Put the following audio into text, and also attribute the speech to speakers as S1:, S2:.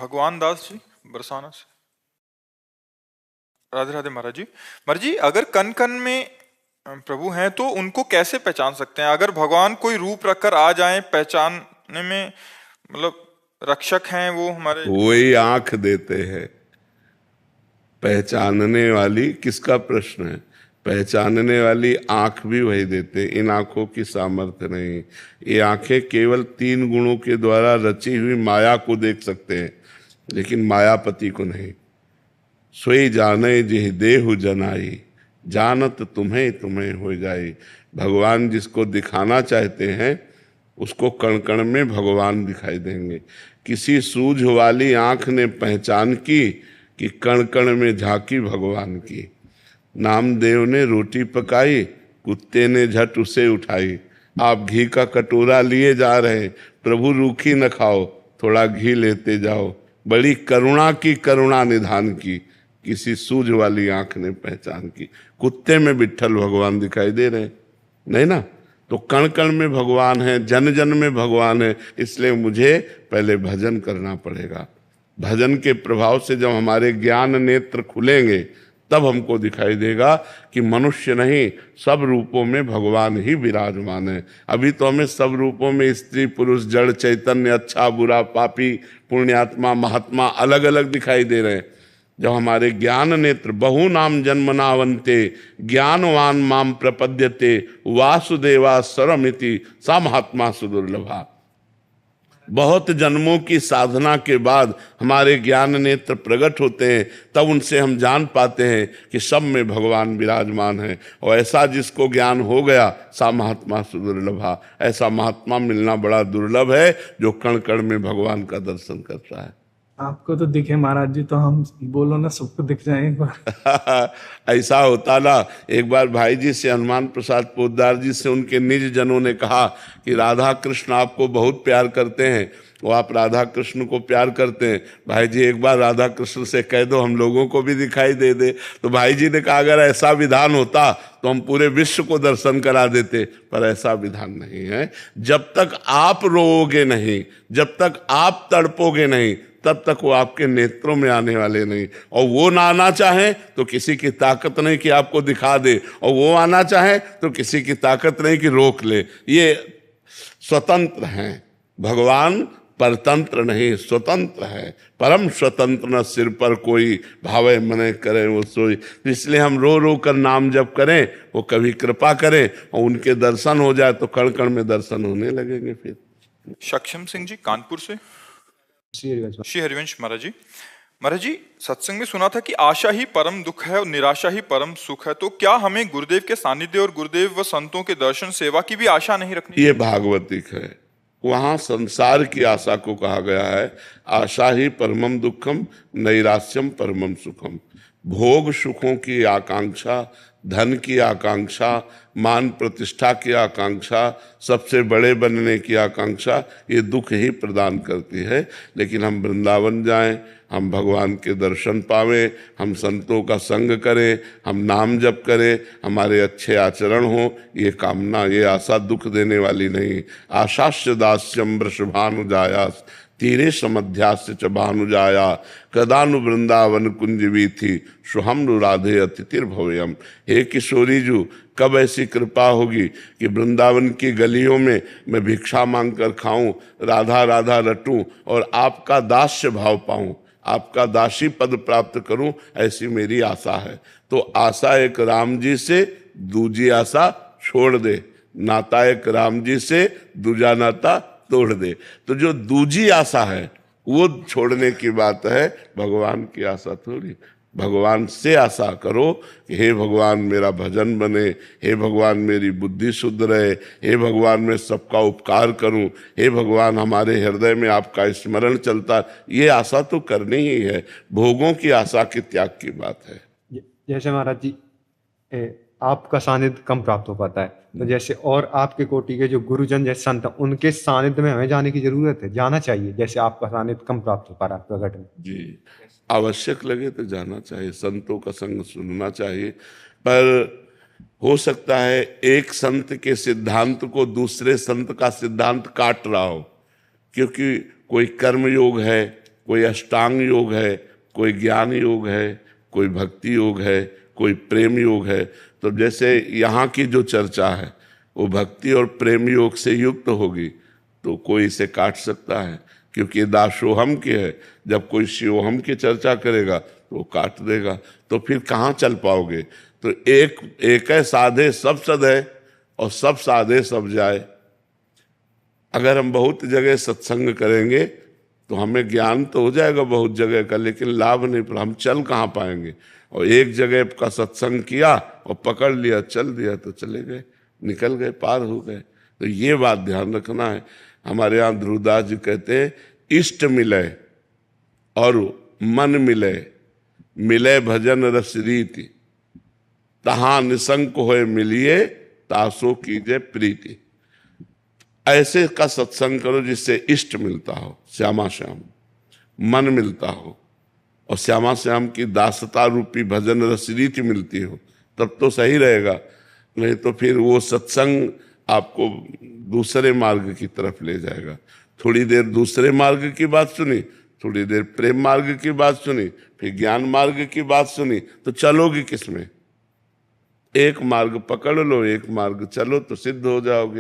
S1: भगवान दास जी बरसाना से। राधे राधे महाराज जी। महाराज जी, अगर कन कन में प्रभु हैं तो उनको कैसे पहचान सकते हैं? अगर भगवान कोई रूप रखकर आ जाएं, पहचानने में मतलब रक्षक हैं वो हमारे।
S2: वही आंख देते हैं पहचानने वाली, किसका प्रश्न है? पहचानने वाली आंख भी वही देते। इन आंखों की सामर्थ्य नहीं। ये आंखें केवल 3 गुणों के द्वारा रची हुई माया को देख सकते हैं, लेकिन मायापति को नहीं। सोई जाने जिह देहु जनाई, जानत तुम्हें तुम्हें हो जाए। भगवान जिसको दिखाना चाहते हैं उसको कण कण में भगवान दिखाई देंगे। किसी सूझ वाली आंख ने पहचान की कि कण कण में झांकी भगवान की। नामदेव ने रोटी पकाई, कुत्ते ने झट उसे उठाई। आप घी का कटोरा लिए जा रहे, प्रभु रूखी न खाओ, थोड़ा घी लेते जाओ। बड़ी करुणा की, करुणा निधान की, किसी सूझ वाली आंख ने पहचान की। कुत्ते में विट्ठल भगवान दिखाई दे रहे नहीं ना? तो कण कण में भगवान है, जन जन में भगवान है। इसलिए मुझे पहले भजन करना पड़ेगा। भजन के प्रभाव से जब हमारे ज्ञान नेत्र खुलेंगे तब हमको दिखाई देगा कि मनुष्य नहीं, सब रूपों में भगवान ही विराजमान है। अभी तो हमें सब रूपों में स्त्री पुरुष जड़ चैतन्य, अच्छा बुरा, पापी पुण्यात्मा महात्मा अलग अलग दिखाई दे रहे हैं। जब हमारे ज्ञान नेत्र बहु नाम जन्मनावंते ज्ञानवान माम प्रपद्यते वासुदेवा सरमिति सा महात्मा सुदुर्लभा। बहुत जन्मों की साधना के बाद हमारे ज्ञान नेत्र प्रकट होते हैं, तब उनसे हम जान पाते हैं कि सब में भगवान विराजमान है। और ऐसा जिसको ज्ञान हो गया सा महात्मा सुदुर्लभा। ऐसा महात्मा मिलना बड़ा दुर्लभ है जो कण कण में भगवान का दर्शन करता है।
S3: आपको तो दिखे महाराज जी, तो हम बोलो ना सबको दिख जाए एक बार।
S2: ऐसा होता ना। एक बार भाई जी से, हनुमान प्रसाद पोद्दार जी से, उनके निज जनों ने कहा कि राधा कृष्ण आपको बहुत प्यार करते हैं, वो आप राधा कृष्ण को प्यार करते हैं। भाई जी एक बार राधा कृष्ण से कह दो हम लोगों को भी दिखाई दे दे। तो भाई जी ने कहा अगर ऐसा विधान होता तो हम पूरे विश्व को दर्शन करा देते, पर ऐसा विधान नहीं है। जब तक आप रोओगे नहीं, जब तक आप तड़पोगे नहीं, तब तक वो आपके नेत्रों में आने वाले नहीं। और वो ना आना चाहे तो किसी की ताकत नहीं कि आपको दिखा दे, और वो आना चाहे तो किसी की ताकत नहीं कि रोक ले। ये स्वतंत्र हैं। भगवान परतंत्र नहीं, स्वतंत्र है। परम स्वतंत्र न सिर पर कोई, भावे मने करे वो सोई। इसलिए हम रो रो कर नाम जप करें, वो कभी कृपा करें और उनके दर्शन हो जाए तो कण कण में दर्शन होने लगेंगे। फिर
S1: सक्षम सिंह जी कानपुर से। श्री हरिवंश महाराज जी। महाराज जी, सत्संग में सुना था कि आशा ही परम दुख है और निराशा ही परम सुख है। तो क्या हमें गुरुदेव के सानिध्य और गुरुदेव व संतों के दर्शन सेवा की भी आशा नहीं रखनी?
S2: ये भागवतिक है। वहां संसार की आशा को कहा गया है आशा ही परमम दुखम नैराश्यम परमम सुखम। भोग सुखों की आकांक्षा, धन की आकांक्षा, मान प्रतिष्ठा की आकांक्षा, सबसे बड़े बनने की आकांक्षा, ये दुख ही प्रदान करती है। लेकिन हम वृंदावन जाएं, हम भगवान के दर्शन पावें, हम संतों का संग करें, हम नाम जप करें, हमारे अच्छे आचरण हो, ये कामना, ये आशा दुख देने वाली नहीं। आशास्य दास्यम वृषभानुजायास तीरे समध्यास्य च भानुजाया कदानु वृंदावन कुंज वीथी सुहम राधे अतिथिर्भव्यम। हे किशोरी जू, कब ऐसी कृपा होगी कि वृंदावन की गलियों में मैं भिक्षा मांग कर खाऊं, राधा राधा रटूं और आपका दास्य भाव पाऊं, आपका दासी पद प्राप्त करूं, ऐसी मेरी आशा है। तो आशा एक राम जी से, दूजी आशा छोड़ दे। नाता एक राम जी से, दूजा नाता तोड़ दे। तो जो दूजी आशा है वो छोड़ने की बात है, भगवान की आशा थोड़ी। भगवान से आशा करो कि हे भगवान मेरा भजन बने, हे भगवान मेरी बुद्धि शुद्ध रहे, हे भगवान मैं सबका उपकार करूं, हे भगवान हमारे हृदय में आपका स्मरण चलता। ये आशा तो करनी ही है। भोगों की आशा के त्याग की बात है।
S4: जैसे महाराज जी आपका सानिध्य कम प्राप्त हो पाता है, तो जैसे और आपके कोटि के जो गुरुजन जैसे संत, उनके सानिध्य में हमें जाने की जरूरत है, जाना चाहिए। जैसे आपका सानिध्य कम प्राप्त हो पा रहा है प्रकट में।
S2: जी, आवश्यक लगे तो जाना चाहिए, संतों का संग सुनना चाहिए। पर हो सकता है एक संत के सिद्धांत को दूसरे संत का सिद्धांत काट रहा हो, क्योंकि कोई कर्म योग है, कोई अष्टांग योग है, कोई ज्ञान योग है, कोई भक्ति योग है, कोई प्रेम योग है। तो जैसे यहाँ की जो चर्चा है वो भक्ति और प्रेम योग से युक्त होगी तो कोई इसे काट सकता है, क्योंकि दासोहम की है। जब कोई शिवोहम की चर्चा करेगा तो वो काट देगा, तो फिर कहाँ चल पाओगे। तो एक है साधे सब सद है और सब साधे सब जाए। अगर हम बहुत जगह सत्संग करेंगे तो हमें ज्ञान तो हो जाएगा बहुत जगह का, लेकिन लाभ नहीं, पर हम चल कहाँ पाएंगे। और एक जगह का सत्संग किया और पकड़ लिया, चल दिया तो चले गए, निकल गए, पार हो गए। तो ये बात ध्यान रखना है। हमारे यहाँ ध्रुवदास जी कहते हैं, इष्ट मिले और मन मिले, मिले भजन रस रीति, तहां निसंक होए मिलिए, तासो कीजे प्रीति। ऐसे का सत्संग करो जिससे इष्ट मिलता हो, श्यामा श्याम, मन मिलता हो और श्यामा श्याम की दासता रूपी भजन रस रीति मिलती हो, तब तो सही रहेगा। नहीं तो फिर वो सत्संग आपको दूसरे मार्ग की तरफ ले जाएगा। थोड़ी देर दूसरे मार्ग की बात सुनी, थोड़ी देर प्रेम मार्ग की बात सुनी, फिर ज्ञान मार्ग की बात सुनी, तो चलोगी किसमें। एक मार्ग पकड़ लो, एक मार्ग चलो तो सिद्ध हो जाओगे।